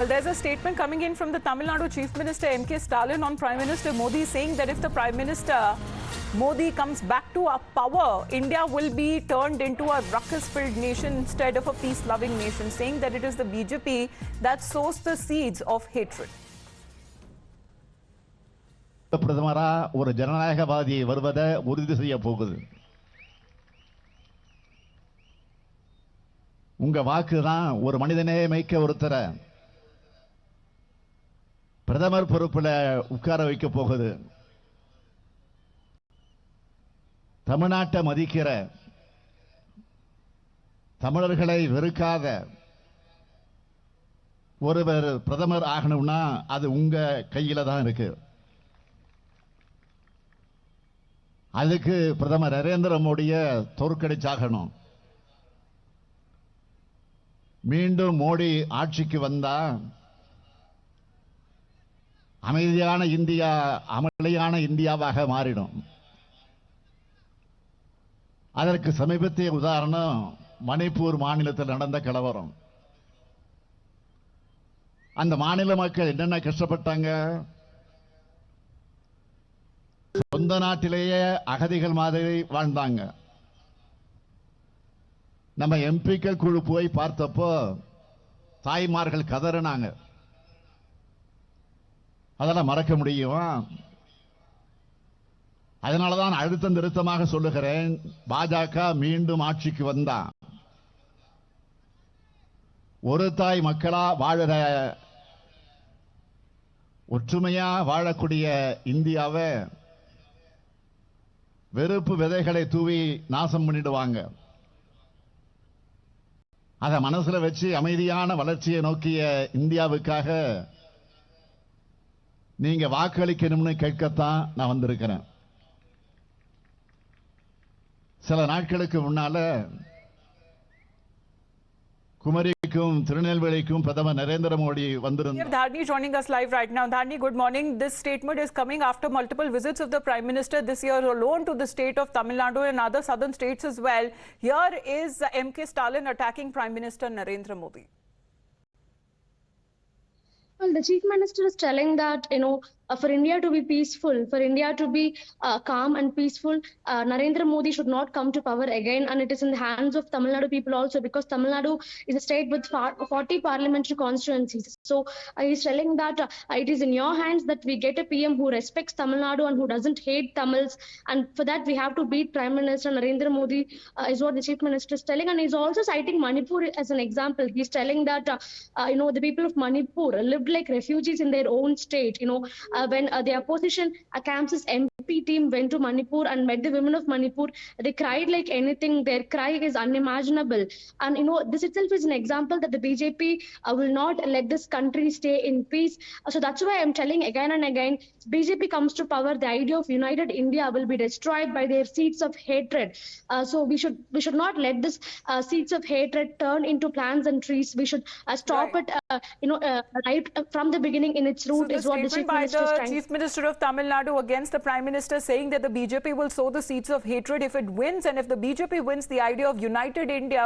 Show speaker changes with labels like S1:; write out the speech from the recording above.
S1: Well, there's a statement coming in from the Tamil Nadu Chief Minister M.K. Stalin on Prime Minister Modi saying that if the Prime Minister Modi comes back to power, India will be turned into a ruckus-filled nation instead of a peace-loving nation, saying that it is the BJP that sows the seeds of hatred.
S2: பிரதமரா ஒரு ஜனநாயகவாதி வருவதை உறுதி செய்ய போகுது. உங்க வாக்கு தான் ஒரு மனிதனே மேய்க்க ஒருத்தரை பிரதமர் பொறுப்புல உட்கார வைக்க போகுது. தமிழ்நாட்டை மதிக்கிற, தமிழர்களை வெறுக்காத ஒருவர் பிரதமர் ஆகணும்னா அது உங்க கையில தான் இருக்கு. அதுக்கு பிரதமர் நரேந்திர மோடிய தோற்கடிச்சாகணும். மீண்டும் மோடி ஆட்சிக்கு வந்தா அமைதியான இந்தியா அமளியான இந்தியாவாக மாறிடும். அதற்கு சமீபத்திய உதாரணம் மணிப்பூர் மாநிலத்தில் நடந்த கலவரம். அந்த மாநில மக்கள் என்னென்ன கஷ்டப்பட்டாங்க. சொந்த நாட்டிலேயே அகதிகள் மாதிரி வாழ்ந்தாங்க. நம்ம எம்பிக்கள் குழு போய் பார்த்தப்போ தாய்மார்கள் கதறினாங்க. அதெல்லாம் மறக்க முடியுமா? அதனாலதான் அழுத்தம் திருத்தமாக சொல்லுகிறேன், பாஜக மீண்டும் ஆட்சிக்கு வந்தா ஒரு தாய் மக்களா வாழற, ஒற்றுமையா வாழக்கூடிய இந்தியாவை வெறுப்பு விதைகளை தூவி நாசம் பண்ணிடுவாங்க. அதை மனசுல வச்சு அமைதியான வளர்ச்சியை நோக்கிய இந்தியாவுக்காக நீங்க வாக்களிக்கணும்னு கேட்கத்தான் நான் வந்திருக்கிறேன். சில நாட்களுக்கு முன்னால குமரிக்கும் திருநெல்வேலிக்கும் பிரதமர் நரேந்திர மோடி வந்திருந்தார்.
S1: Dharni joining us live right now. Dharni, good morning. This statement is coming after multiple visits of the Prime Minister this year alone to the state of Tamil Nadu and other southern states as well. Here is M.K. Stalin attacking Prime Minister Narendra Modi.
S3: Well, the Chief Minister is telling that, for India to be peaceful, for India to be calm and peaceful, Narendra Modi should not come to power again. And it is in the hands of Tamil Nadu people also, because Tamil Nadu is a state with 40 parliamentary constituencies. So he's telling that it is in your hands that we get a PM who respects Tamil Nadu and who doesn't hate Tamils. And for that, we have to beat Prime Minister Narendra Modi, is what the Chief Minister is telling. And he's also citing Manipur as an example. He's telling that, the people of Manipur lived like refugees in their own state. When the opposition Kams's MP team went to Manipur and met the women of Manipur, they cried like anything. Their cry is unimaginable. And this itself is an example that the BJP will not let this country stay in peace. So that's why I'm telling again and again, BJP comes to power, the idea of united India will be destroyed by their seeds of hatred. So we should not let this seeds of hatred turn into plants and trees. We should stop it right from the beginning in its root. So is what the Chief Minister is trying.
S1: Chief Minister of Tamil Nadu against the Prime Minister, saying that the BJP will sow the seeds of hatred if it wins, and if the BJP wins, the idea of united India